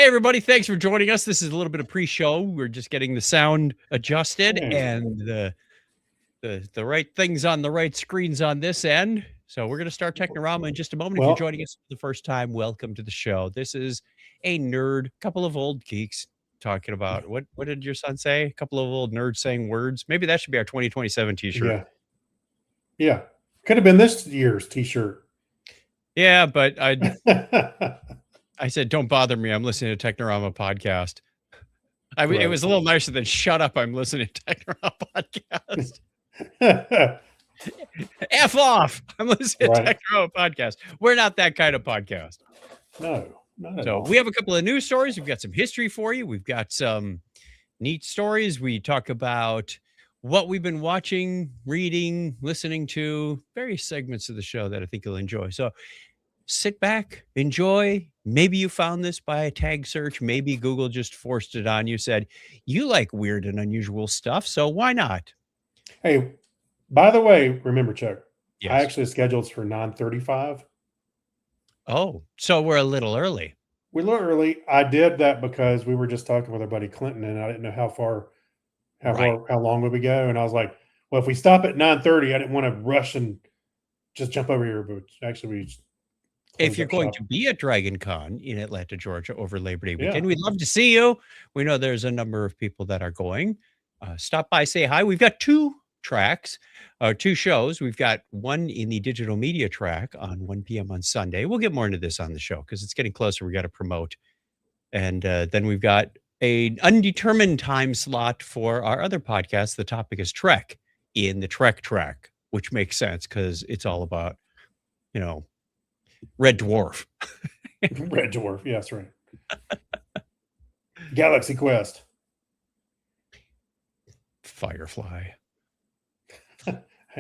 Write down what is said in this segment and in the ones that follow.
Hey, everybody. Thanks for joining us. This is a little bit of pre-show. We're just getting the sound adjusted and the right things on the right screens on this end. So we're going to start Technorama in just a moment. If you're joining us for the first time, welcome to the show. This is a nerd, couple of old geeks talking about, what did your son say? A couple of old nerds saying words. Maybe that should be our 2027 t-shirt. Yeah. Could have been this year's t-shirt. Yeah, but I said, don't bother me. I'm listening to Technorama podcast. It was a little nicer than shut up. I'm listening to Technorama podcast. F off. I'm listening to Technorama podcast. We're not that kind of podcast. No, not at all. We have a couple of news stories. We've got some history for you. We've got some neat stories. We talk about what we've been watching, reading, listening to, various segments of the show that I think you'll enjoy. So sit back, enjoy. Maybe you found this by a tag search. Maybe Google just forced it on you, said, you like weird and unusual stuff, so why not? Hey, by the way, remember, Chuck, yes. I actually scheduled for 9:35. Oh, so we're a little early. We're a little early. I did that because we were just talking with our buddy Clinton, and I didn't know how long would we go. And I was like, well, if we stop at 9:30, I didn't want to rush and just jump over here. But actually, if you're going to be at Dragon Con in Atlanta, Georgia over Labor Day weekend, we'd love to see you. We know there's a number of people that are going. Stop by, say hi. We've got two shows. We've got one in the digital media track on 1 p.m. on Sunday. We'll get more into this on the show because it's getting closer. We got to promote. And then we've got an undetermined time slot for our other podcast. The topic is Trek in the Trek track, which makes sense because it's all about, Red Dwarf. Red Dwarf. Yeah, that's right. Galaxy Quest. Firefly.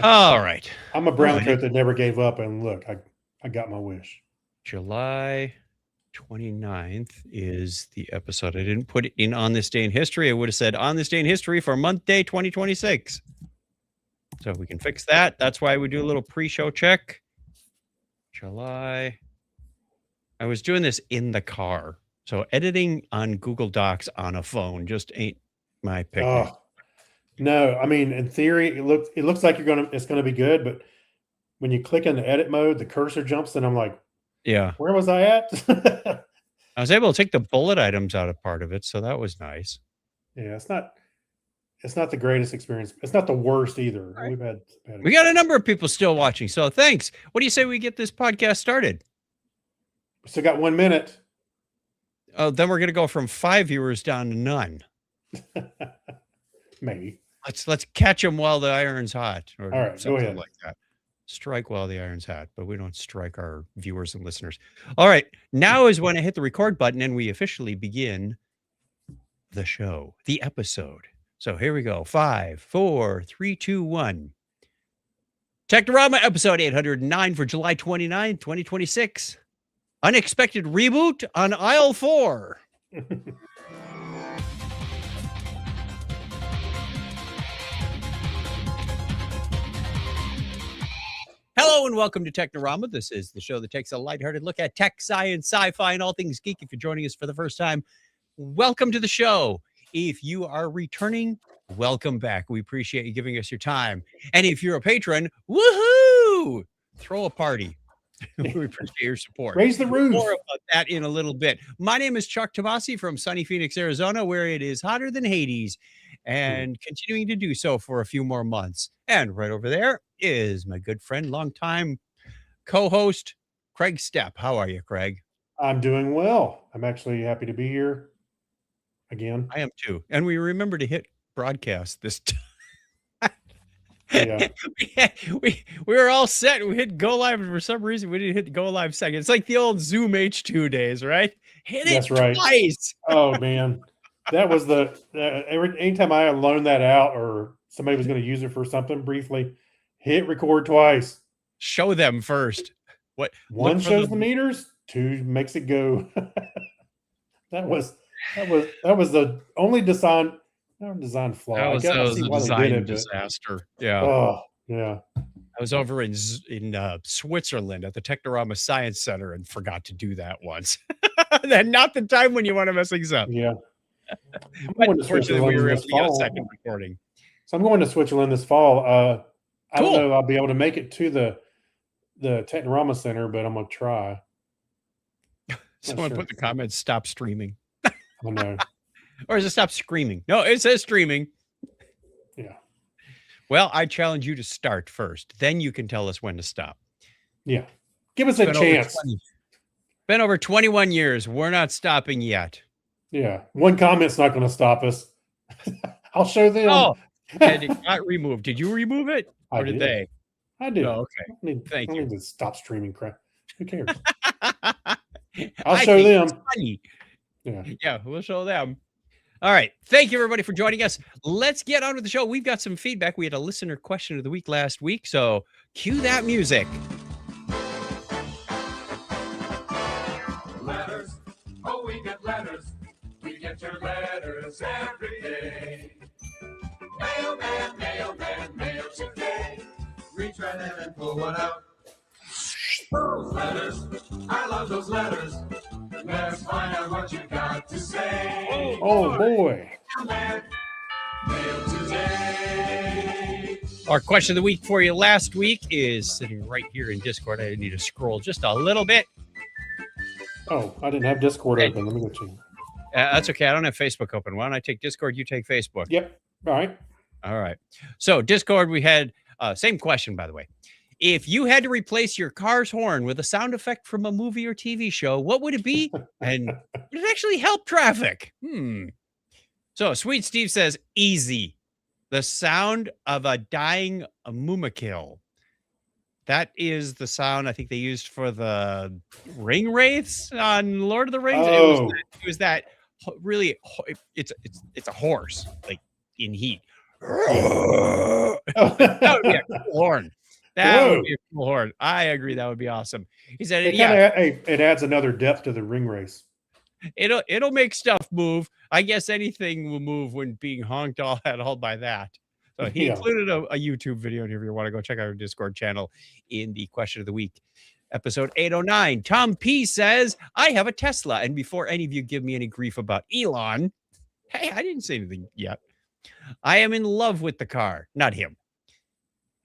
All right. I'm a brown coat that never gave up. And look, I got my wish. July 29th is the episode. I didn't put it in on this day in history. I would have said on this day in history for month day 2026. So we can fix that. That's why we do a little pre-show check. July. I was doing this in the car. So editing on Google Docs on a phone just ain't my picnic. No, I mean, in theory, it looks like it's gonna be good, but when you click in the edit mode, the cursor jumps, and I'm like, yeah, where was I at? I was able to take the bullet items out of part of it, so that was nice. Yeah, it's not the greatest experience. It's not the worst either. Right. We got a number of people still watching, so thanks. What do you say we get this podcast started? We still got 1 minute. Oh, then we're gonna go from 5 viewers down to none. Maybe. Let's catch them while the iron's hot, or all right, something go ahead. like that. Strike while the iron's hot, but we don't strike our viewers and listeners. All right, now is when I hit the record button and we officially begin the show, the episode. So here we go. 5, 4, 3, 2, 1. Technorama episode 809 for July 29, 2026. Unexpected reboot on aisle 4. Hello and welcome to Technorama. This is the show that takes a lighthearted look at tech, science, sci-fi, and all things geek. If you're joining us for the first time, welcome to the show. If you are returning, welcome back. We appreciate you giving us your time. And if you're a patron, woohoo! Throw a party. We appreciate your support. Raise the roof. More about that in a little bit. My name is Chuck Tomasi from sunny Phoenix, Arizona, where it is hotter than Hades and continuing to do so for a few more months. And right over there is my good friend, longtime co-host, Craig Stepp. How are you, Craig? I'm doing well. I'm actually happy to be here again. I am too. And we remember to hit broadcast this time. Yeah. we were all set. We hit go live, and for some reason we didn't hit go live second. It's like the old Zoom H2 days, right? Hit it twice. Oh man, that was anytime I loaned that out or somebody was going to use it for something briefly, hit record twice. Show them first. What one shows the meters, two makes it go. That was the only design flaw. That was a design disaster. Yeah. Oh, yeah. I was over in Switzerland at the Technorama Science Center and forgot to do that once. Then not the time when you want to mess things up. Yeah. I'm But going to fortunately, Switzerland we were able this to get a fall. second recording. So I'm going to Switzerland this fall. I don't Cool. know if I'll be able to make it to the Technorama Center, but I'm gonna try. Someone sure. put in the comments, stop streaming. I know. Or is it stop screaming? No, it says streaming. Yeah. Well, I challenge you to start first. Then you can tell us when to stop. Yeah. Give us a chance. Been over 21 years. We're not stopping yet. Yeah. One comment's not going to stop us. I'll show them. Oh, and it got removed. Did you remove it? Or did they? I did. Oh, okay. Thank you. I need to stop streaming crap. Who cares? I'll show them. Funny. Yeah, we'll show them. All right. Thank you, everybody, for joining us. Let's get on with the show. We've got some feedback. We had a listener question of the week last week, so cue that music. Letters. Oh, we get letters. We get your letters every day. Mailman, mailman, mail today. Reach right in and pull one out. Those letters, I love those letters. Let's find out what you got to say. Oh boy. Mail today. Our question of the week for you last week is sitting right here in Discord. I need to scroll just a little bit. Oh, I didn't have Discord open. Let me go check. That's okay. I don't have Facebook open. Why don't I take Discord? You take Facebook. Yep. All right. All right. So Discord, we had same question, by the way. If you had to replace your car's horn with a sound effect from a movie or TV show, what would it be? And would it actually help traffic? So Sweet Steve says, easy. The sound of a dying Mumakil. That is the sound I think they used for the ring wraiths on Lord of the Rings. Oh. It was that really, it's a horse, like in heat. That would be a cool horn. That would be a cool horn. I agree. That would be awesome. He said, it adds another depth to the ring race. It'll make stuff move. I guess anything will move when being honked all by that. So he included a YouTube video, and if you want to go check out our Discord channel in the question of the week, episode 809. Tom P says, I have a Tesla, and before any of you give me any grief about Elon, hey, I didn't say anything yet. I am in love with the car, not him.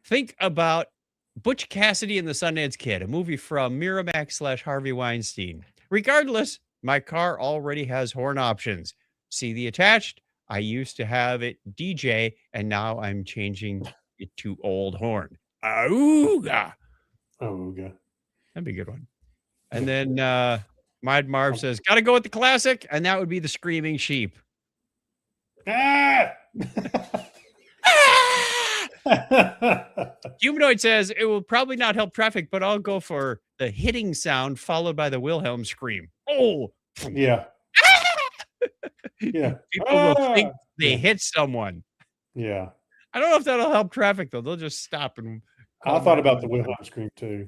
Think about Butch Cassidy and the Sundance Kid, a movie from Miramax / Harvey Weinstein. Regardless, my car already has horn options. See the attached? I used to have it DJ, and now I'm changing it to old horn. Auga. Auga. That'd be a good one. And then Mad Marv says, gotta go with the classic, and that would be the Screaming Sheep. Ah! Humanoid says, it will probably not help traffic, but I'll go for the hitting sound followed by the Wilhelm scream. Oh! Yeah. Yeah. People will think they hit someone. Yeah. I don't know if that'll help traffic, though. They'll just stop and... I thought about the Wilhelm scream, too.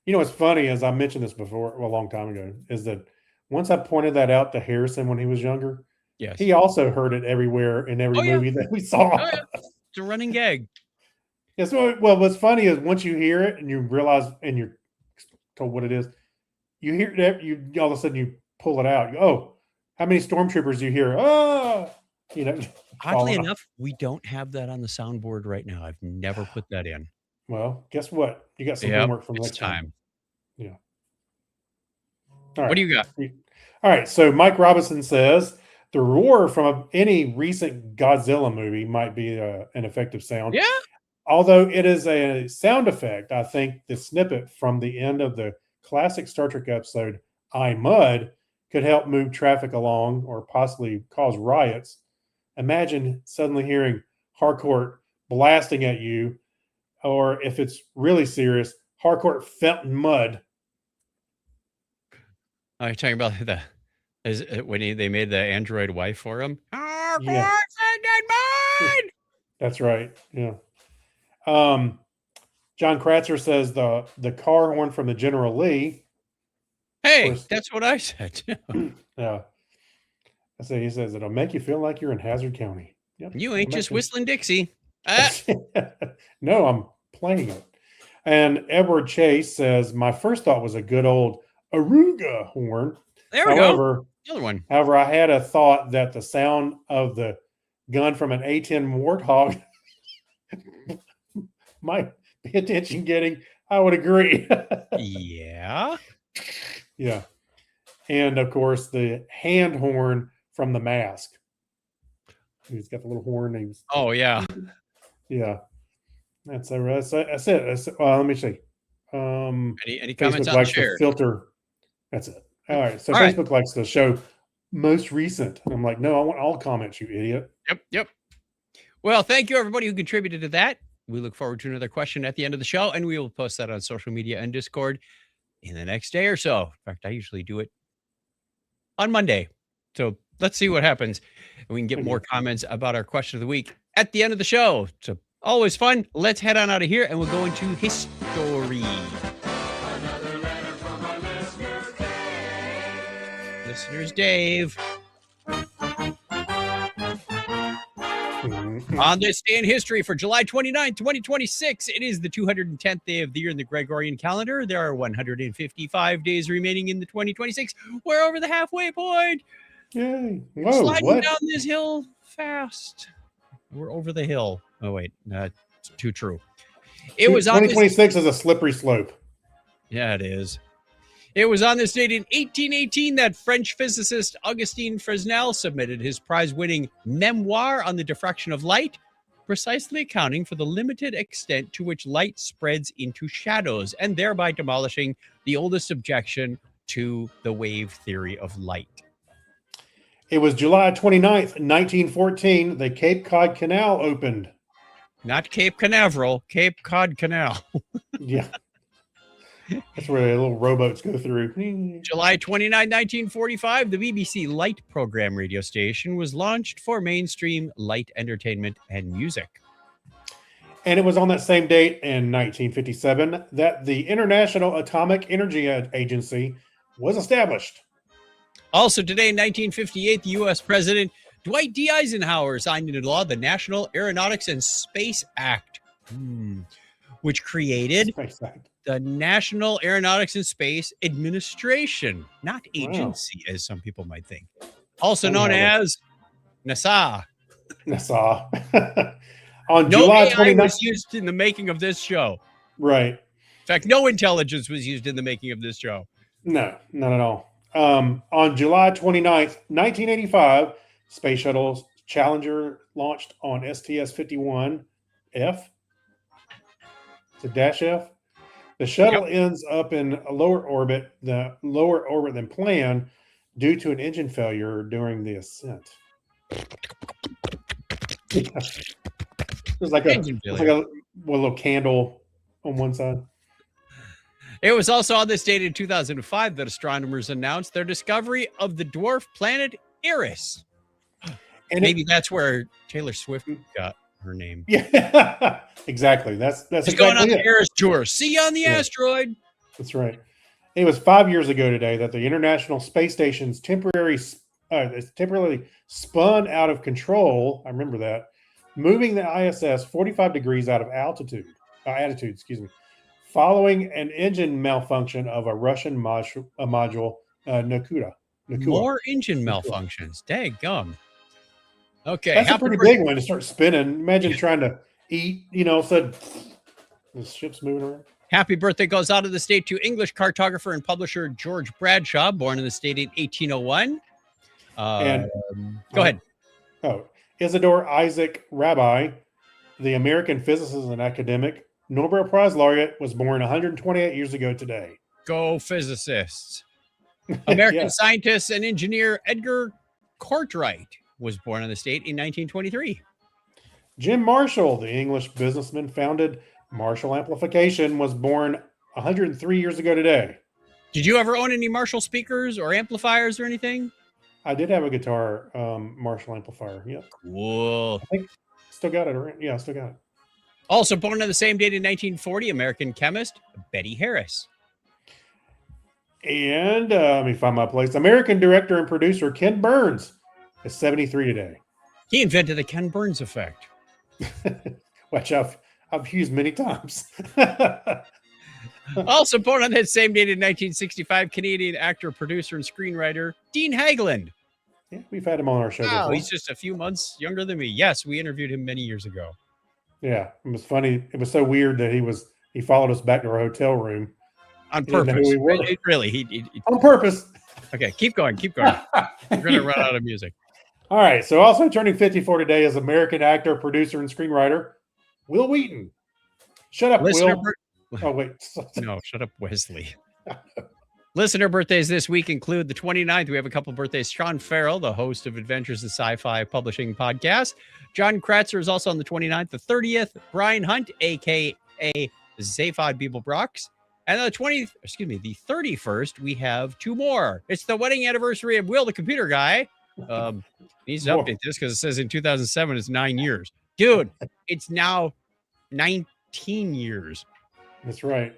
You know what's funny, as I mentioned this before, a long time ago, is that once I pointed that out to Harrison when he was younger, yes, he also heard it everywhere in every movie that we saw. Oh, yeah. It's a running gag. Yeah, so, well, what's funny is once you hear it and you realize and you're told what it is, you hear it, you all of a sudden you pull it out. You go, oh, how many stormtroopers do you hear? Oh, you know. Oddly enough, we don't have that on the soundboard right now. I've never put that in. Well, guess what? You got some homework from next time. Yeah. All right. What do you got? All right. So Mike Robinson says the roar from any recent Godzilla movie might be an effective sound. Yeah. Although it is a sound effect, I think the snippet from the end of the classic Star Trek episode, I Mud, could help move traffic along or possibly cause riots. Imagine suddenly hearing Harcourt blasting at you, or if it's really serious, Harcourt fountain mud. Are you talking about when they made the android wife for him? Harcourt Yeah. mud! That's right. Yeah. John Kratzer says the car horn from the General Lee. Hey, that's what I said. Yeah. He says it'll make you feel like you're in Hazard County. Yep. You ain't just whistling Dixie. No, I'm playing it. And Edward Chase says, my first thought was a good old Aruga horn. There we go. Another one. However, I had a thought that the sound of the gun from an A10 Warthog might be attention getting. I would agree. Yeah. Yeah. And of course, the hand horn from The Mask. He's got the little horn. He's, Oh, yeah. yeah. That's it. Let me see. Any comments Facebook on likes shared? the filter. That's it. All right. So All right. Facebook likes the show most recent. And I'm like, no, I want all comments, you idiot. Yep. Well, thank you, everybody who contributed to that. We look forward to another question at the end of the show, and we will post that on social media and Discord in the next day or so. In fact, I usually do it on Monday. So let's see what happens. And we can get more comments about our question of the week at the end of the show. So always fun. Let's head on out of here, and we'll go into history. Another letter from our listener, Dave. Listeners, Dave. Mhm. On this day in history for July 29, 2026, it is the 210th day of the year in the Gregorian calendar. There are 155 days remaining in the 2026. We're over the halfway point. Yay. Whoa. Sliding What? down this hill fast. We're over the hill. Oh, wait. That's too true. It was on this 2026 is a slippery slope. Yeah, it is. It was on this date in 1818 that French physicist Augustin Fresnel submitted his prize-winning memoir on the diffraction of light, precisely accounting for the limited extent to which light spreads into shadows, and thereby demolishing the oldest objection to the wave theory of light. It was July 29th, 1914. The Cape Cod Canal opened. Not Cape Canaveral, Cape Cod Canal. Yeah. That's where the little rowboats go through. July 29, 1945, the BBC Light program radio station was launched for mainstream light entertainment and music. And it was on that same date in 1957 that the International Atomic Energy Agency was established. Also today in 1958, the U.S. President Dwight D. Eisenhower signed into law the National Aeronautics and Space Act, which created Space Act. the National Aeronautics and Space Administration, not agency, as some people might think. Also known as NASA. NASA. On No July AI 29th. was used in the making of this show. Right. In fact, no intelligence was used in the making of this show. No, not at all. On July 29th, 1985, Space Shuttle Challenger launched on STS-51F. It's a dash F. The shuttle ends up in a lower orbit than planned due to an engine failure during the ascent. There's like a little candle on one side. It was also on this date in 2005 that astronomers announced their discovery of the dwarf planet Eris. And maybe that's where Taylor Swift got her name. Yeah, exactly. That's exactly going on the Eris tour. See you on the asteroid. That's right. It was 5 years ago today that the International Space Station's temporarily spun out of control. I remember that, moving the ISS 45 degrees out of attitude. Following an engine malfunction of a Russian module, Nakuda. More engine malfunctions. Daggum. Okay. That's a pretty big one to start spinning. Imagine trying to eat, said the ship's moving around. Happy birthday goes out of the state to English cartographer and publisher George Bradshaw, born in the state in 1801. Go ahead. Isidore Isaac Rabi, the American physicist and academic, Nobel Prize laureate, was born 128 years ago today. Go physicists. American scientist and engineer Edgar Cortright was born in the state in 1923. Jim Marshall, the English businessman, founded Marshall Amplification, was born 103 years ago today. Did you ever own any Marshall speakers or amplifiers or anything? I did have a guitar Marshall amplifier. Yep. Cool. I think still got it. Yeah, I still got it. Also born on the same date in 1940, American chemist Betty Harris. And let me find my place. American director and producer Ken Burns is 73 today. He invented the Ken Burns effect. Which I've used many times. Also born on that same date in 1965, Canadian actor, producer, and screenwriter Dean Haglund. Yeah, we've had him on our show Wow, before. he's just a few months younger than me. Yes, we interviewed him many years ago. Yeah, it was funny. It was so weird that he followed us back to our hotel room On He didn't know purpose. who we were. Really, on purpose. Okay, keep going. We're going to run out of music. All right. So also turning 54 today is American actor, producer, and screenwriter Will Wheaton. Shut up, Listener Will. Oh, wait. No, shut up, Wesley. Listener birthdays this week include the 29th. We have a couple birthdays. Sean Farrell, the host of Adventures in Sci-Fi Publishing Podcast. John Kratzer is also on the 29th. The 30th, Brian Hunt, a.k.a. Zaphod Beeblebrox. And the 31st, we have two more. It's the wedding anniversary of Will, the computer guy. Needs to update this because it says in 2007 it's 9 years. Dude, it's now 19 years. That's right.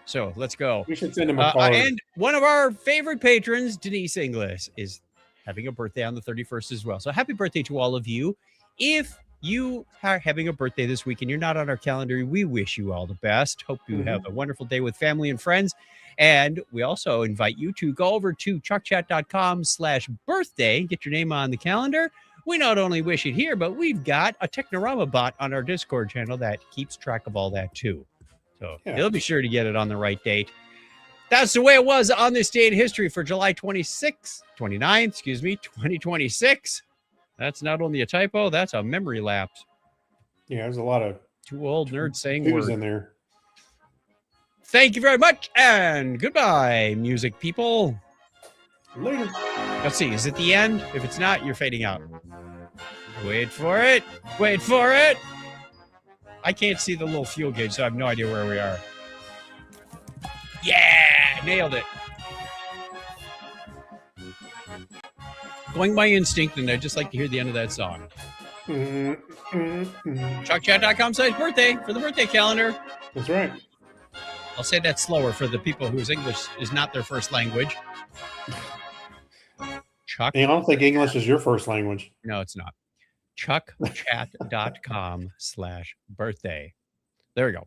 So let's go. We should send him a card. And one of our favorite patrons, Denise Inglis, is having a birthday on the 31st as well. So happy birthday to all of you. If you are having a birthday this week and you're not on our calendar, we wish you all the best. Hope you have a wonderful day with family and friends. And we also invite you to go over to chuckchat.com/birthday, get your name on the calendar. We not only wish it here, but we've got a Technorama bot on our Discord channel that keeps track of all that too. So he'll be sure to get it on the right date. That's the way it was on this day in history for July 29th, 2026. That's not only a typo, that's a memory lapse. Yeah, there's a lot of two old nerds saying words words in there. Thank you very much, and goodbye, music people. Later. Let's see, is it the end? If it's not, you're fading out. Wait for it. Wait for it. I can't see the little fuel gauge, so I have no idea where we are. Yeah, nailed it. Going by instinct, and I'd just like to hear the end of that song. ChuckChat.com/birthday for the birthday calendar. That's right. I'll say that slower for the people whose English is not their first language. Chuck. I don't think English is your first language. No, it's not. ChuckChat.com/birthday. There we go.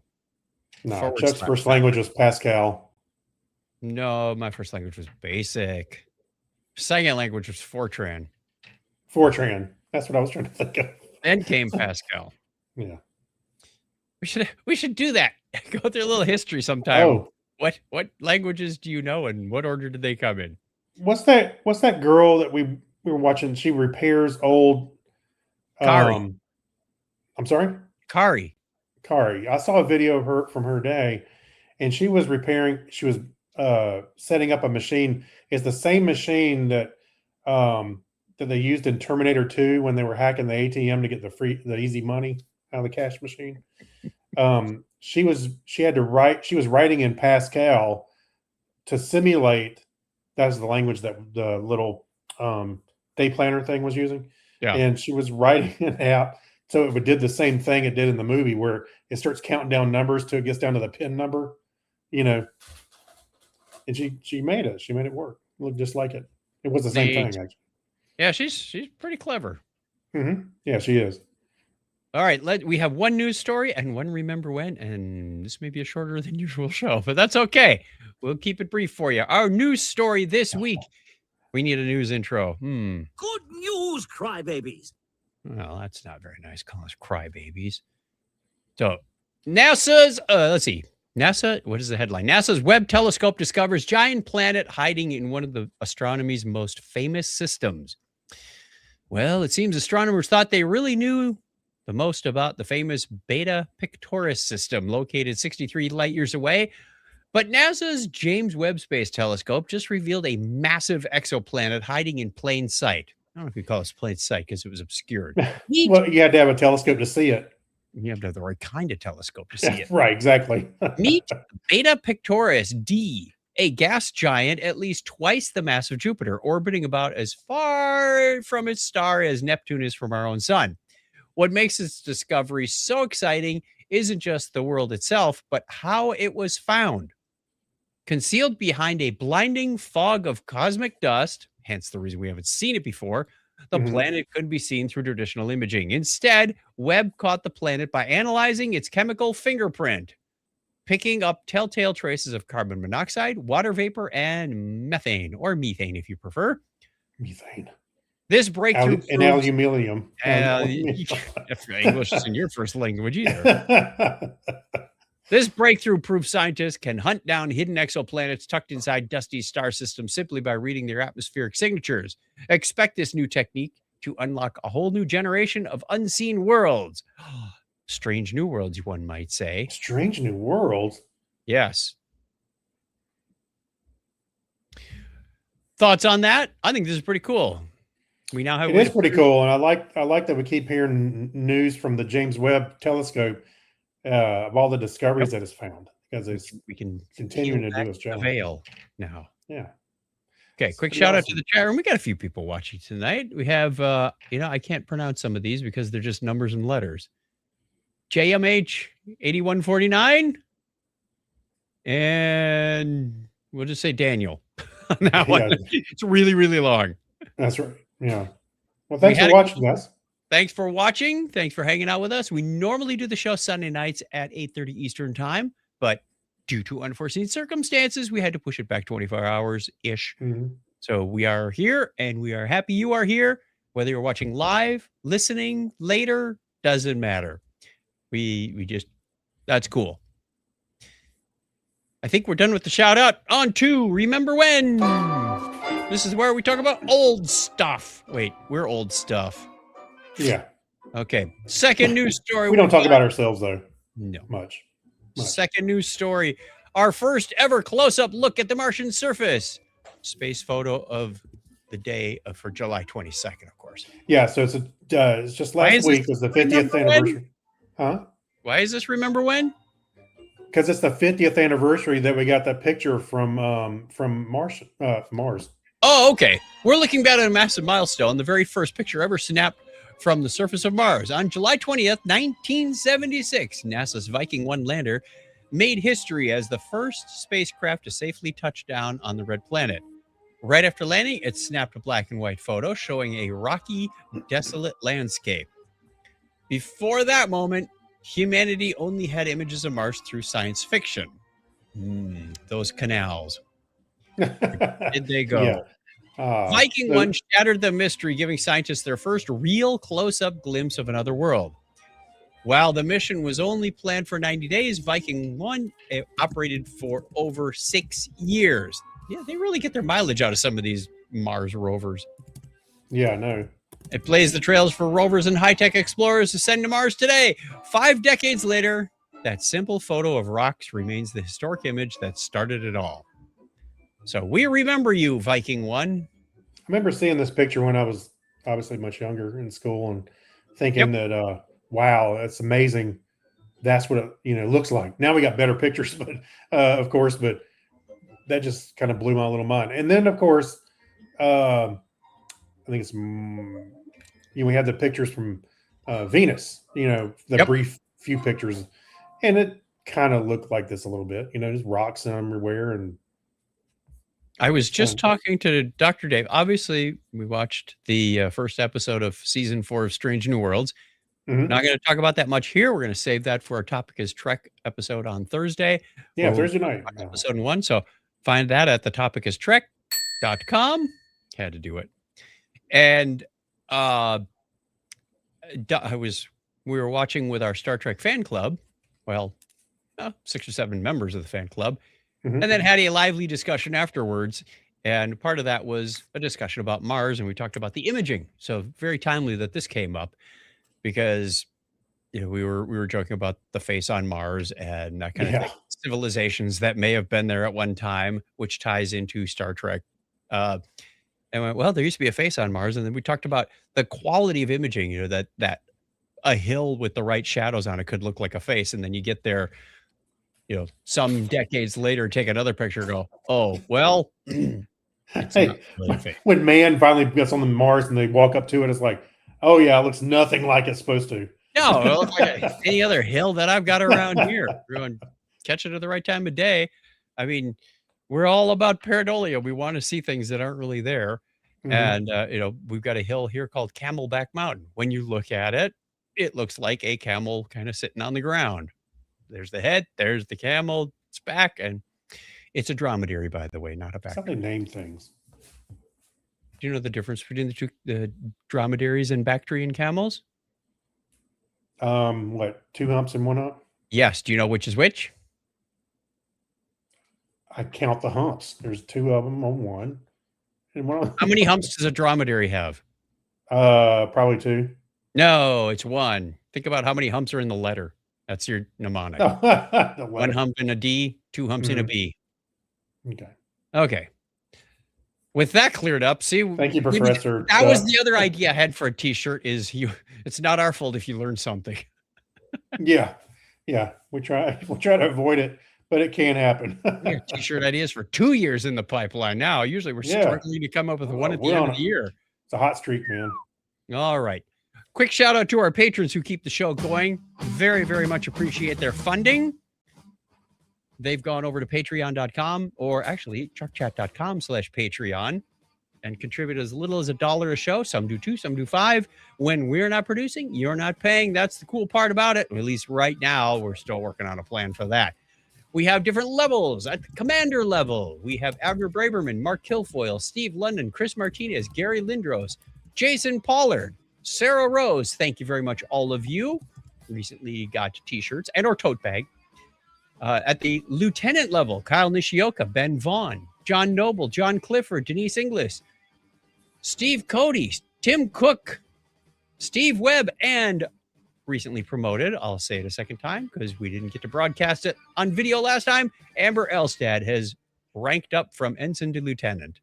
No, Chuck's first language was Pascal. No, my first language was BASIC. Second language was Fortran. Fortran. That's what I was trying to think of. Then came Pascal. Yeah. We should do that. Go through a little history sometime. Oh. What languages do you know and what order did they come in? What's that girl that we were watching? She repairs old Kari. I'm sorry? Kari. I saw a video of her from her day, and she was setting up a machine. It's the same machine that they used in Terminator 2 when they were hacking the ATM to get the easy money out of the cash machine. She was writing in Pascal to simulate. That's the language that the little day planner thing was using. Yeah. And she was writing it out so it did the same thing it did in the movie, where it starts counting down numbers till it gets down to the pin number, And she made it. She made it work. It looked just like it. It was the same thing, actually. Yeah, she's pretty clever. Mm-hmm. Yeah, she is. All right, we have one news story and one remember when, and this may be a shorter than usual show, but that's okay. We'll keep it brief for you. Our news story this week. We need a news intro. Good news, crybabies. Well, that's not very nice. Call us crybabies. So, NASA's let's see. NASA, what is the headline? NASA's Webb telescope discovers giant planet hiding in one of the astronomy's most famous systems. Well, it seems astronomers thought they really knew the most about the famous Beta Pictoris system located 63 light years away. But NASA's James Webb Space Telescope just revealed a massive exoplanet hiding in plain sight. I don't know if you call this plain sight because it was obscured. Well, you had to have a telescope to see it. You have to have the right kind of telescope to see it. Right, exactly. Meet Beta Pictoris D, a gas giant at least twice the mass of Jupiter, orbiting about as far from its star as Neptune is from our own sun. What makes its discovery so exciting isn't just the world itself, but how it was found. Concealed behind a blinding fog of cosmic dust, hence the reason we haven't seen it before, the planet couldn't be seen through traditional imaging. Instead, Webb caught the planet by analyzing its chemical fingerprint. picking up telltale traces of carbon monoxide, water vapor, and methane, or methane if you prefer. Methane. This breakthrough And proves aluminium. if English isn't your first language either. This breakthrough proves scientists can hunt down hidden exoplanets tucked inside dusty star systems simply by reading their atmospheric signatures. Expect this new technique to unlock a whole new generation of unseen worlds. Strange new worlds, one might say. Strange new worlds. Yes. Thoughts on that? I think this is pretty cool. We now have It is pretty cool, and I like that we keep hearing news from the James Webb Telescope of all the discoveries that it's found, because we can continuing to peel do its back job. the veil now. Yeah. Okay, quick shout out to the chat room. We got a few people watching tonight. We have, I can't pronounce some of these because they're just numbers and letters. JMH 8149, and we'll just say Daniel on that one. Yeah. It's really, really long. That's right. Yeah. Well, thanks for watching, guys. Thanks for watching. Thanks for hanging out with us. We normally do the show Sunday nights at 8:30 Eastern time, but due to unforeseen circumstances, we had to push it back 24 hours-ish. So we are here, and we are happy you are here. Whether you're watching live, listening later, doesn't matter. We just, that's cool. I think we're done with the shout out. On to Remember When. This is where we talk about old stuff. Wait, we're old stuff. Yeah. Okay. Second news story. We don't talk about ourselves, though. No. Much. Second news story. Our first ever close-up look at the Martian surface. Space photo of the day for July 22nd, of course. Yeah, so it's just last week was the 50th anniversary. Huh? Why is this Remember When? Because it's the 50th anniversary that we got that picture from Mars. Oh, okay. We're looking back at a massive milestone, the very first picture ever snapped from the surface of Mars. On July 20th, 1976, NASA's Viking 1 lander made history as the first spacecraft to safely touch down on the red planet. Right after landing, it snapped a black and white photo showing a rocky, desolate landscape. Before that moment, humanity only had images of Mars through science fiction. Those canals. Where did they go? Yeah. Viking 1 shattered the mystery, giving scientists their first real close-up glimpse of another world. While the mission was only planned for 90 days, Viking 1 operated for over 6 years. Yeah, they really get their mileage out of some of these Mars rovers. Yeah, I know. It blazed the trails for rovers and high-tech explorers to send to Mars today. 5 decades later, that simple photo of rocks remains the historic image that started it all. So we remember you, Viking 1. I remember seeing this picture when I was obviously much younger in school and thinking that, wow, that's amazing. That's what it looks like. Now we got better pictures, but of course, but that just kind of blew my little mind. And then, of course, I think it's we had the pictures from Venus. The brief few pictures, and it kind of looked like this a little bit. Just rocks everywhere. And I was just talking to Dr. Dave. Obviously, we watched the first episode of season 4 of Strange New Worlds. Not going to talk about that much here. We're going to save that for our Topic is Trek episode on Thursday. Yeah, Thursday night. Episode 1. So find that at thetopicistrek.com. Had to do it. And we were watching with our Star Trek fan club. Well, 6 or 7 members of the fan club. And then had a lively discussion afterwards. And part of that was a discussion about Mars. And we talked about the imaging. So very timely that this came up, because we were joking about the face on Mars and that kind of thing. Civilizations that may have been there at one time, which ties into Star Trek. And went, well, there used to be a face on Mars. And then we talked about the quality of imaging, that a hill with the right shadows on it could look like a face. And then you get there, some decades later, take another picture and go, oh, well, it's not really a face. When man finally gets on the Mars and they walk up to it, it's like, oh yeah, it looks nothing like it's supposed to. No, it looks like any other hill that I've got around here. Everyone catch it at the right time of day. I mean, we're all about pareidolia. We want to see things that aren't really there. And, we've got a hill here called Camelback Mountain. When you look at it, it looks like a camel kind of sitting on the ground. There's the head. There's the camel. It's back, and it's a dromedary, by the way, not a That's how Bactrian. they name things. Do you know the difference between the dromedaries and Bactrian camels? What, 2 humps and 1 hump? Yes. Do you know which is which? I count the humps. There's 2 of them on one. And one How many humps does a dromedary have? Probably 2. No, it's 1. Think about how many humps are in the letter. That's your mnemonic. The 1 hump in a D, 2 humps in a B. Okay. Okay. With that cleared up, see, Thank you, maybe Professor. that was the other idea I had for a T-shirt. Is it's not our fault if you learn something. Yeah. We'll try to avoid it, but it can happen. We have T-shirt ideas for 2 years in the pipeline now. Usually we're struggling to come up with one at the end of the year. It's a hot streak, man. All right. Quick shout out to our patrons who keep the show going. Very, very much appreciate their funding. They've gone over to patreon.com or actually truckchat.com/Patreon and contribute as little as $1 a show. Some do 2, some do 5. When we're not producing, you're not paying. That's the cool part about it. At least right now, we're still working on a plan for that. We have different levels. At the commander level, we have Abner Braverman, Mark Kilfoyle, Steve London, Chris Martinez, Gary Lindros, Jason Pollard, Sarah Rose. Thank you very much, all of you. Recently got T-shirts and or tote bag. At the lieutenant level, Kyle Nishioka, Ben Vaughn, John Noble, John Clifford, Denise Inglis, Steve Cody, Tim Cook, Steve Webb, and recently promoted, I'll say it a second time because we didn't get to broadcast it on video last time, Amber Elstad has ranked up from ensign to lieutenant.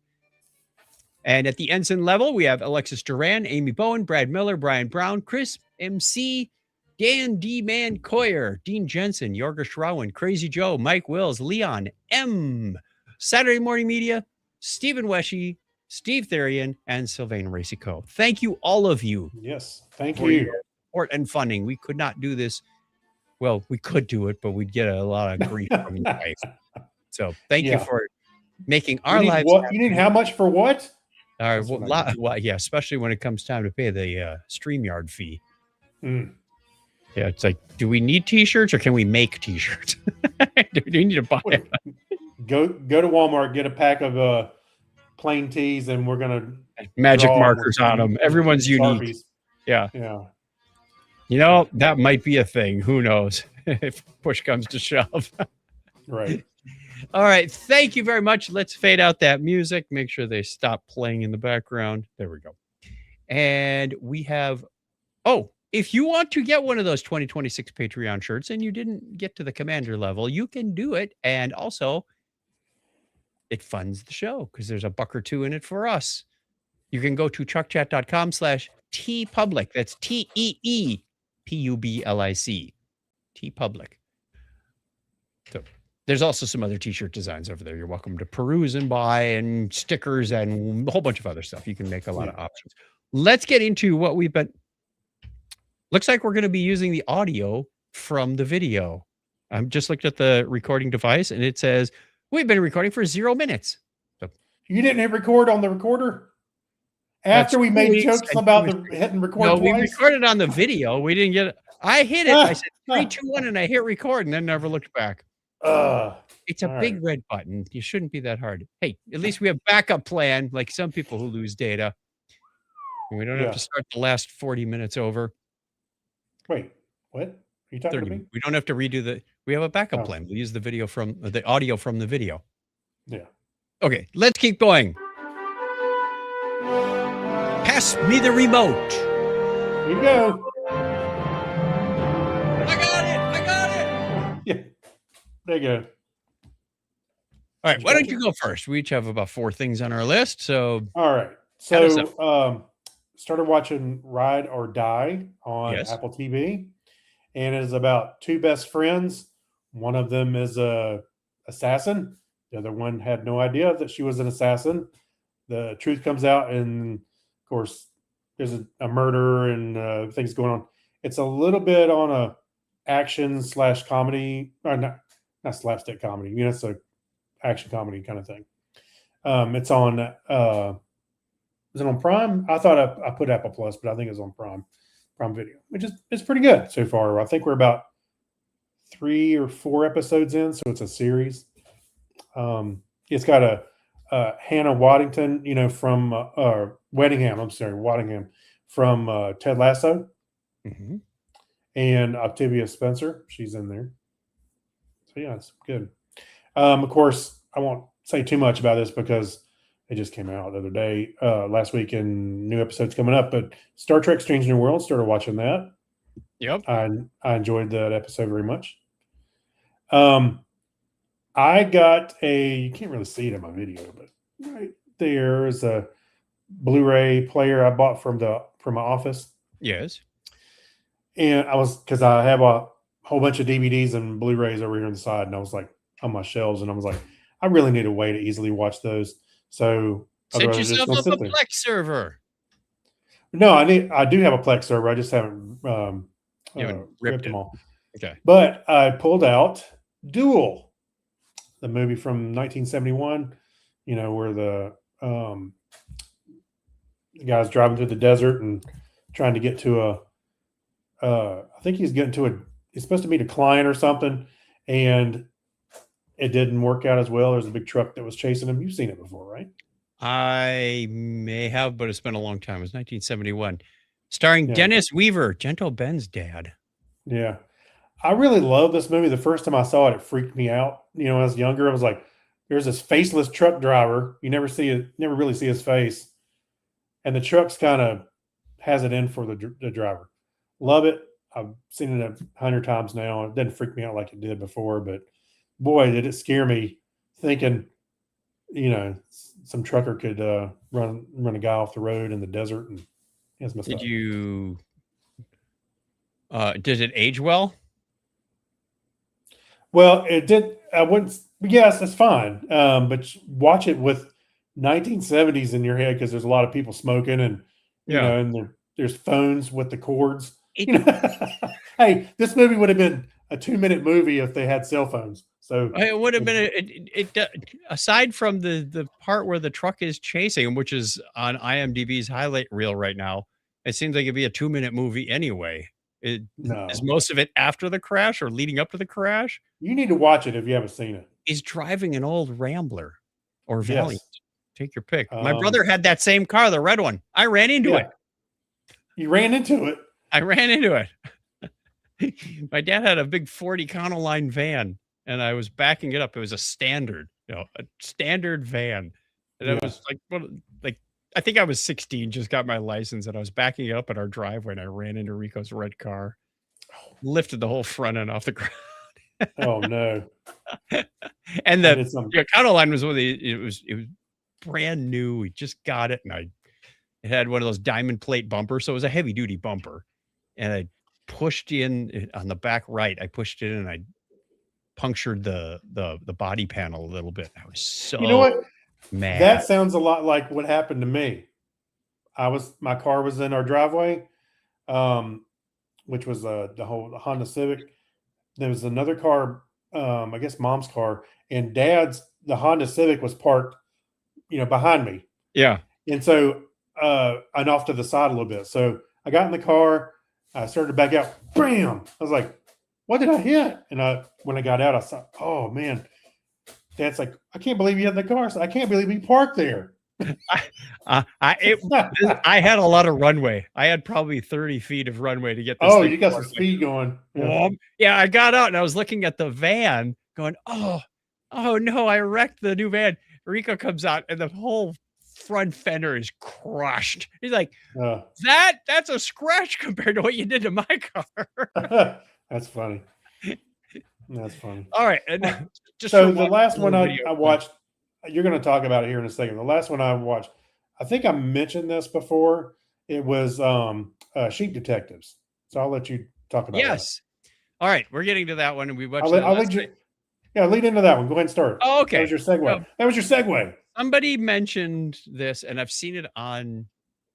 And at the ensign level, we have Alexis Duran, Amy Bowen, Brad Miller, Brian Brown, Chris MC, Dan D-Man Coyer, Dean Jensen, Yorga Schrauen, Crazy Joe, Mike Wills, Leon M, Saturday Morning Media, Stephen Weshy, Steve Therian, and Sylvain Racico. Thank you, all of you. Yes, thank for you. your support and funding. We could not do this. Well, we could do it, but we'd get a lot of grief from you guys. So thank you for making our lives. What? You need how much for what? All right. Well, yeah, especially when it comes time to pay the StreamYard fee. Mm. Yeah, it's like, do we need T-shirts or can we make T-shirts? Do we need to buy it? Go to Walmart, get a pack of plain tees, and we're gonna magic markers on them. Everyone's unique. Sharpies. Yeah. You know, that might be a thing. Who knows if push comes to shove. Right. All right. Thank you very much. Let's fade out that music. Make sure they stop playing in the background. There we go. And we have, if you want to get one of those 2026 Patreon shirts and you didn't get to the commander level, you can do it. And also, it funds the show because there's $1 or $2 in it for us. You can go to truckchat.com/tpublic. That's TEEPUBLIC. TPublic. So there's also some other T-shirt designs over there. You're welcome to peruse and buy, and stickers and a whole bunch of other stuff. You can make a lot of options. Let's get into what we've been. Looks like we're going to be using the audio from the video. I'm just looked at the recording device and it says we've been recording for 0 minutes. So you didn't hit record on the recorder after we made jokes about the hitting record. No, twice? we recorded on the video. We didn't get it. I hit it. I said 3, 2, 1, and I hit record and then never looked back. It's a big red button. You shouldn't be that hard. Hey, at least we have backup plan, like some people who lose data. And we don't have to start the last 40 minutes over. Wait, what? Are you talking to me? We don't have to redo the. We have a backup plan. We'll use the video from the audio from the video. Yeah. Okay, let's keep going. Pass me the remote. Here you go. I got it. Yeah. There you go. All right, why don't you go first? We each have about 4 things on our list. So all right. So started watching Ride or Die on Apple TV, and it is about 2 best friends. One of them is a assassin. The other one had no idea that she was an assassin. The truth comes out, and of course, there's a murder and things going on. It's a little bit on a action/comedy, or not slapstick comedy. You know, it's a action comedy kind of thing. It's on. Is it on Prime? I thought I put Apple Plus, but I think it's on Prime Video, which is it's pretty good so far. I think we're about 3 or 4 episodes in, so it's a series. It's got a Hannah Waddington, from Weddingham. I'm sorry, Waddingham from Ted Lasso, Hmm. and Octavia Spencer. She's in there. So yeah, it's good. Of course, I won't say too much about this because it just came out the other day, last week, and new episodes coming up. But Star Trek: Strange New World, started watching that. Yep. I enjoyed that episode very much. I got you can't really see it in my video, but right there is a Blu-ray player I bought from my office, Yes. and because I have a whole bunch of DVDs and Blu-rays over here on the side, and I was like on my shelves, and I was like, I really need a way to easily watch those. So Set otherwise, it's yourself gonna up a sit there. Plex server. No, I do have a Plex server. I just haven't You haven't ripped ripped them it. all. Okay. But I pulled out Duel, the movie from 1971. Where the guy's driving through the desert and trying to get to I think he's supposed to meet a client or something, and it didn't work out as well. There's a big truck that was chasing him. You've seen it before, right? I may have, but it's been a long time. It was 1971. Starring Yeah. Dennis Weaver, Gentle Ben's dad. Yeah. I really love this movie. The first time I saw it, it freaked me out. When I was younger, I was like, there's this faceless truck driver. You never really see his face. And the truck's kind of has it in for the driver. Love it. I've seen it 100 times now. It didn't freak me out like it did before, but boy, did it scare me thinking, some trucker could run a guy off the road in the desert, and it's messed up. Did it age well? Well, it did. I wouldn't. Yes, that's fine. But watch it with 1970s in your head, because there's a lot of people smoking, and and there's phones with the cords. Hey, this movie would have been a 2-minute movie if they had cell phones. So It would have been aside from the part where the truck is chasing him, which is on IMDb's highlight reel right now. It seems like it'd be a 2-minute movie anyway. No. Is most of it after the crash or leading up to the crash? You need to watch it if you haven't seen it. He's driving an old Rambler or Yes. Valiant. Take your pick. My brother had that same car, the red one. I ran into it. You ran into it. I ran into it. My dad had a big Ford Econoline van, and I was backing it up. It was a standard van. And it was like I think I was 16, just got my license, and I was backing it up at our driveway, and I ran into Rico's red car. Lifted the whole front end off the ground. Oh no. And the Econoline was it was brand new. We just got it, and it had one of those diamond plate bumpers, so it was a heavy duty bumper. And I pushed in on the back right. I pushed it in, and I punctured the body panel a little bit. I was so mad. That sounds a lot like what happened to me. My car was in our driveway, which was the Honda Civic. There was another car, I guess Mom's car, and the Honda Civic was parked, behind me. Yeah. And so, and off to the side a little bit. So I got in the car, I started to back out. Bam! I was like, what did I hit? And when I got out, I saw, oh man. Dad's like, I can't believe you had the car. So I can't believe you parked there. I had a lot of runway. I had probably 30 feet of runway to get this. Oh, you got some speed going. Yeah, I got out and I was looking at the van going, oh no, I wrecked the new van. Rico comes out and the whole front fender is crushed. He's like, that's a scratch compared to what you did to my car. That's funny. That's funny. All right. And so the last one I watched, you're going to talk about it here in a second. The last one I watched, I think I mentioned this before. It was Sheep Detectives. So I'll let you talk about Yes. All right. We're getting to that one. And we watched lead into that one. Go ahead and start. Oh, okay. That was your segue. That was your segue. Somebody mentioned this, and I've seen it on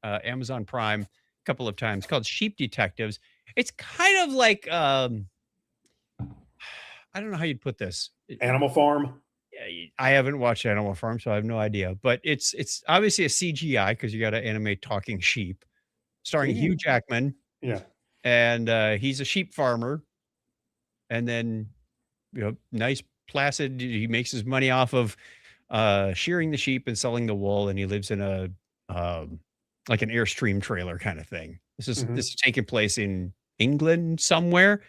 Amazon Prime a couple of times, called Sheep Detectives. It's kind of like, I don't know how you'd put this. Animal Farm. I haven't watched Animal Farm, so I have no idea. But it's obviously a CGI because you got to animate talking sheep, starring Hugh Jackman. Yeah, and he's a sheep farmer, and then nice placid. He makes his money off of shearing the sheep and selling the wool, and he lives in a like an Airstream trailer kind of thing. This is taking place in England somewhere,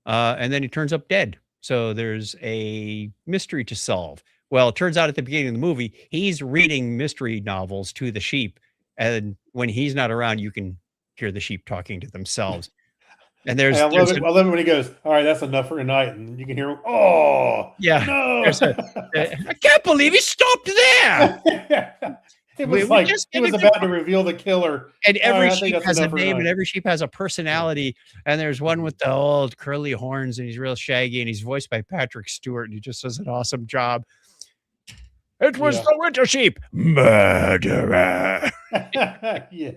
and then he turns up dead. So there's a mystery to solve. Well, it turns out at the beginning of the movie, he's reading mystery novels to the sheep, and when he's not around, you can hear the sheep talking to themselves. And Hey, I love it. I love it when he goes, "All right, that's enough for tonight," and you can hear him. Oh, yeah, no! I can't believe he stopped there. It was We like just he did was a good about to reveal the killer. And All every right, I think sheep that's has a enough for name, and tonight. every sheep has a personality. And there's one with the old curly horns, and he's real shaggy, and he's voiced by Patrick Stewart, and he just does an awesome job. It was Yeah. the winter sheep, murderer. Yeah.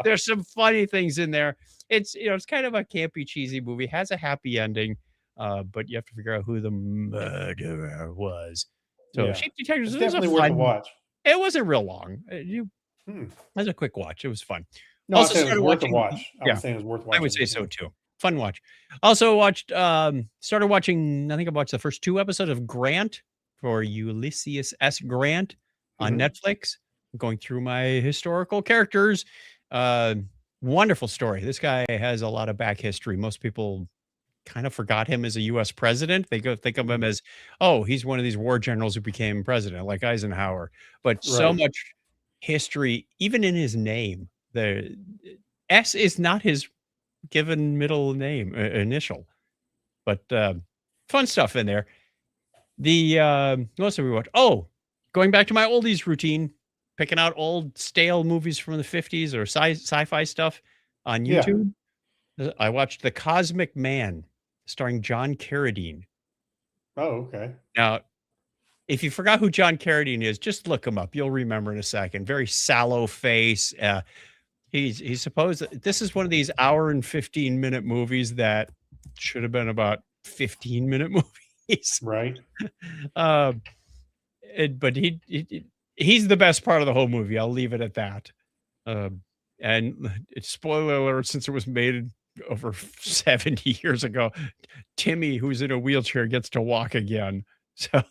There's some funny things in there. It's it's kind of a campy, cheesy movie. Has a happy ending, but you have to figure out who the murderer was. So, Yeah. Sheep Detectives It's was a definitely worth a fun. watch. It wasn't real long. It Hmm. was a quick watch. It was fun. No, I Also said it was started worth a watching. watch. I Yeah, was saying it was worth I watching. would say so too. Fun watch. Also watched. Started watching. I think I watched the first 2 episodes of Grant for Ulysses S. Grant on Netflix. Going through my historical characters. Wonderful story. This guy has a lot of back history. Most people kind of forgot him as a U.S. president. They go think of him as, oh, he's one of these war generals who became president, like Eisenhower. But so Right. much history, even in his name. The S is not his given middle name, initial. But fun stuff in there. The what else did we watch? Oh, going back to my oldies routine, picking out old stale movies from the 50s or sci-fi stuff on Yeah. YouTube. I watched The Cosmic Man, starring John Carradine. Oh, okay. Now, if you forgot who John Carradine is, just look him up. You'll remember in a second. Very sallow face. He's supposed this is one of these hour and 15-minute movies that should have been about 15-minute movies. Right. But he's the best part of the whole movie. I'll leave it at that. And it's spoiler alert, since it was made over 70 years ago, Timmy, who's in a wheelchair, gets to walk again. So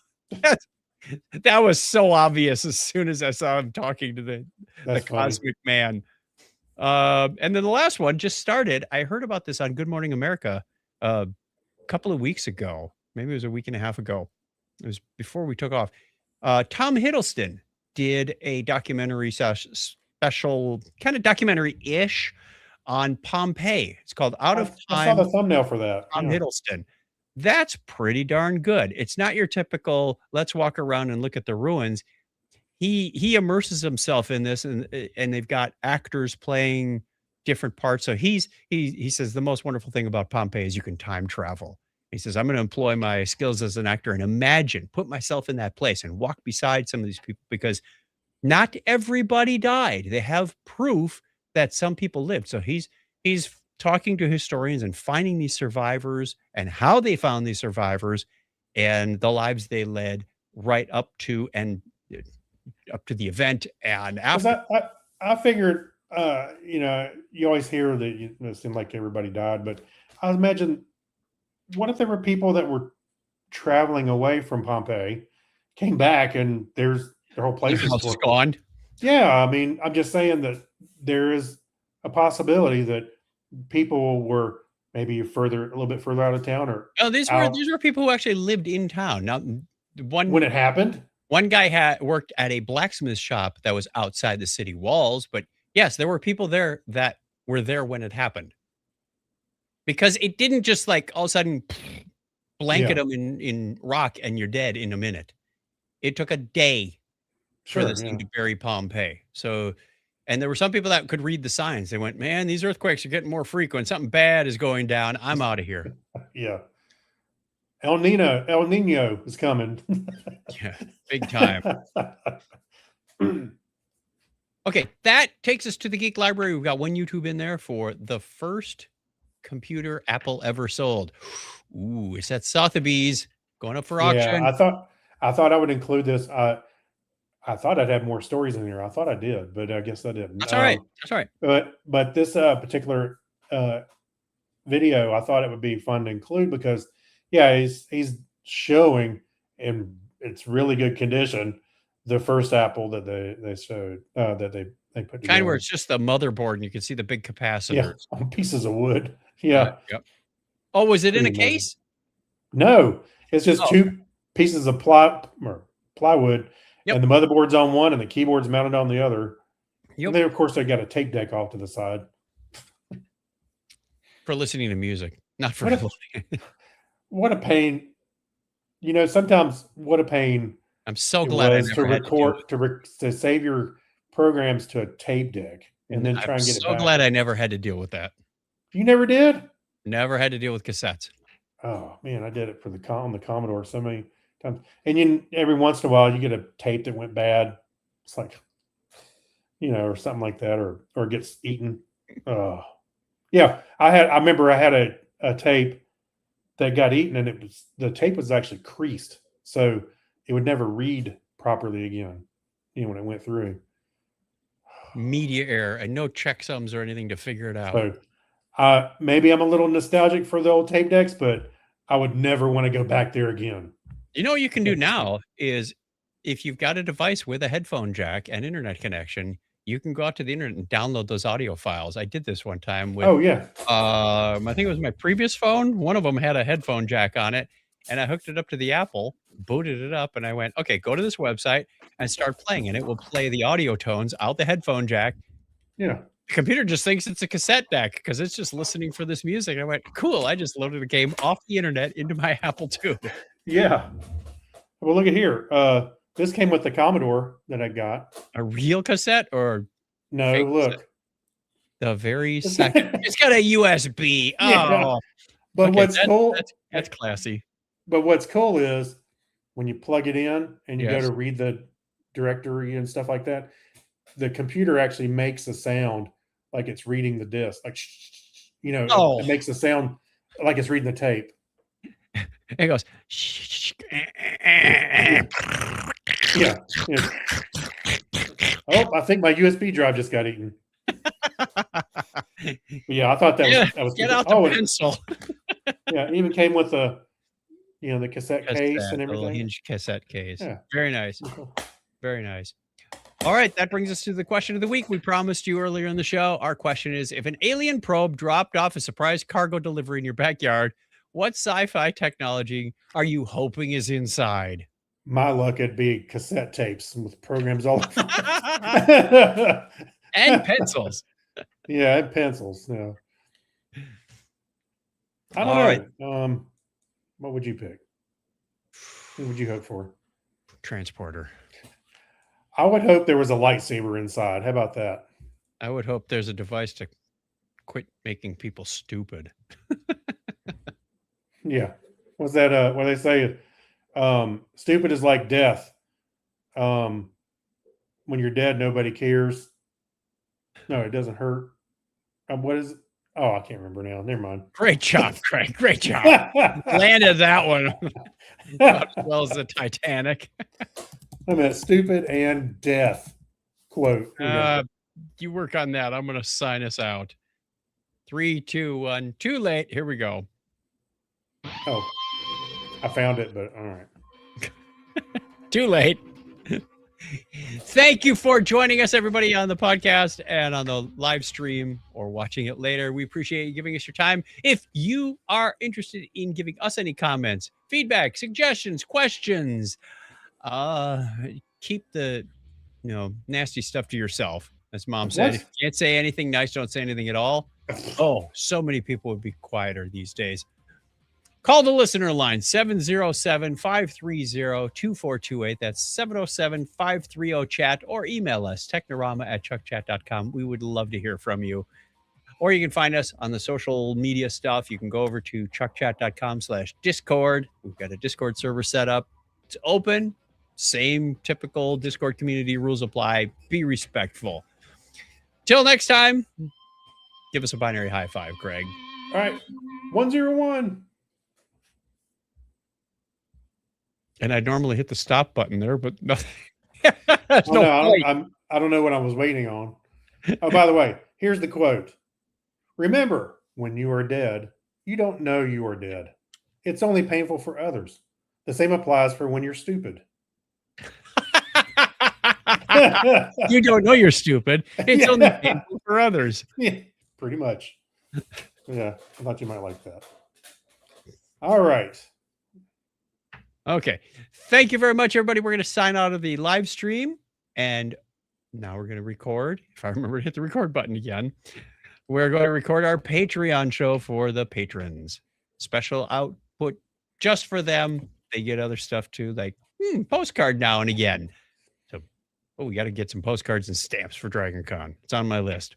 that was so obvious as soon as I saw him talking to the That's funny. Cosmic Man. And then the last one just started. I heard about this on Good Morning America a couple of weeks ago. Maybe it was a week and a half ago. It was before we took off. Tom Hiddleston did a documentary special, kind of documentary-ish, on Pompeii. It's called Out of I saw Time. the thumbnail for that. Tom Yeah. Hiddleston. That's pretty darn good. It's not your typical, let's walk around and look at the ruins. He immerses himself in this, and they've got actors playing different parts. So he says the most wonderful thing about Pompeii is you can time travel. He says, I'm going to employ my skills as an actor and put myself in that place and walk beside some of these people, because not everybody died. They have proof that some people lived. So he's talking to historians and finding these survivors and how they found these survivors and the lives they led right up to the event and after. I figured, you always hear that it seemed like everybody died, but I imagine, what if there were people that were traveling away from Pompeii, came back, and their whole place is gone? Yeah, I mean, I'm just saying that there is a possibility that people were maybe a little bit further out of town, or these were people who actually lived in town. Now, when it happened. One guy worked at a blacksmith shop that was outside the city walls, but yes, there were people there that were there when it happened. Because it didn't just like all of a sudden blanket them in rock and you're dead in a minute. It took a day for this thing to bury Pompeii. So, and there were some people that could read the signs. They went, man, these earthquakes are getting more frequent. Something bad is going down. I'm out of here. Yeah. El Nino is coming. Yeah, big time. Okay, that takes us to the Geek Library. We've got one YouTube in there for the first computer Apple ever sold. Ooh, it's at Sotheby's, going up for auction. Yeah, I thought I would include this. I thought I'd have more stories in here. I thought I did, but I guess I didn't. That's all right. That's all right. But this particular video, I thought it would be fun to include because Yeah, he's showing in it's really good condition the first Apple that they showed that they put Kind where together. it's just the motherboard and you can see the big Yeah, capacitors. on pieces of wood. Yeah, Yep. Oh, was it in pretty a amazing. case? No, it's just Oh. two pieces of plywood, Yep. and the motherboard's on one, and the keyboard's mounted on the other. Yep. And then, of course, they got a tape deck off to the side. For listening to music, not for What what a pain! You know, sometimes what a pain I'm so it glad I was to never had to do it. record to save your programs to a tape deck and then I'm try and get it so back. glad I never had to deal with that. You never did? Never had to deal with cassettes. Oh man, I did it for on the Commodore so many times. And you every once in a while you get a tape that went bad. It's like, or something like that, or gets eaten. Yeah, I remember I had a tape that got eaten, and the tape was actually creased, so it would never read properly again. When it went through. Media error and no checksums or anything to figure it out. So maybe I'm a little nostalgic for the old tape decks, but I would never want to go back there again. You know what you can do now is if you've got a device with a headphone jack and internet connection, you can go out to the internet and download those audio files. I did this one time with Oh yeah. I think it was my previous phone. One of them had a headphone jack on it, and I hooked it up to the Apple, booted it up, and I went, okay, go to this website and start playing, and it will play the audio tones out the headphone jack. Yeah. The computer just thinks it's a cassette deck because it's just listening for this music. I went, cool. I just loaded a game off the internet into my Apple II. Yeah. Well, look at here. This came with the Commodore that I got. A real cassette or No, fake look. cassette? The very second. It's got a USB. Yeah. Oh, But okay, what's cool? That's classy. But what's cool is when you plug it in and you Yes. go to read the directory and stuff like that, the computer actually makes a sound like it's reading the disc. Like, Oh. it makes a sound like it's reading the tape. It goes. Yeah. Oh, I think my USB drive just got eaten. But yeah, I thought that was Get cool. out the Oh, and pencil. yeah, it even came with the cassette case and The little everything. hinge cassette case. Yeah. Very nice. Very nice. All right, that brings us to the question of the week. We promised you earlier in the show. Our question is, if an alien probe dropped off a surprise cargo delivery in your backyard, what sci-fi technology are you hoping is inside? My luck, it'd be cassette tapes with programs all over. And pencils. Yeah, and pencils. Yeah. I don't All know. What would you pick? What would you hope for? Transporter. I would hope there was a lightsaber inside. How about that? I would hope there's a device to quit making people stupid. Yeah. What's that? What they say? Stupid is like death. When you're dead, nobody cares. No, it doesn't hurt. What is it? Oh, I can't remember now. Never mind. Great job, Craig. Great job. Landed that one about as well as the Titanic. I meant stupid and death. Quote. Here we go. You work on that. I'm going to sign us out. 3, 2, 1. Too late. Here we go. Oh, I found it, but all right. Too late. Thank you for joining us, everybody, on the podcast and on the live stream or watching it later. We appreciate you giving us your time. If you are interested in giving us any comments, feedback, suggestions, questions, keep the nasty stuff to yourself. As Mom said, if you can't say anything nice, don't say anything at all. Oh, so many people would be quieter these days. Call the listener line, 707-530-2428. That's 707-530-CHAT, or email us, technorama@chuckchat.com. We would love to hear from you. Or you can find us on the social media stuff. You can go over to chuckchat.com/Discord. We've got a Discord server set up. It's open. Same typical Discord community rules apply. Be respectful. Till next time, give us a binary high five, Greg. All right. 101. And I normally hit the stop button there, but nothing. I don't know what I was waiting on. Oh, by the way, here's the quote. Remember, when you are dead, you don't know you are dead. it's only painful for others. The same applies for when you're stupid. You don't know you're stupid. It's only painful for others. Yeah, pretty much. Yeah, I thought you might like that. All right. Okay. Thank you very much, everybody. We're going to sign out of the live stream. And now we're going to record. If I remember to hit the record button again, we're going to record our Patreon show for the patrons. Special output just for them. They get other stuff too, like postcard now and again. So, we got to get some postcards and stamps for Dragon Con. It's on my list.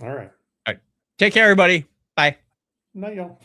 All right. All right. Take care, everybody. Bye. Night, y'all.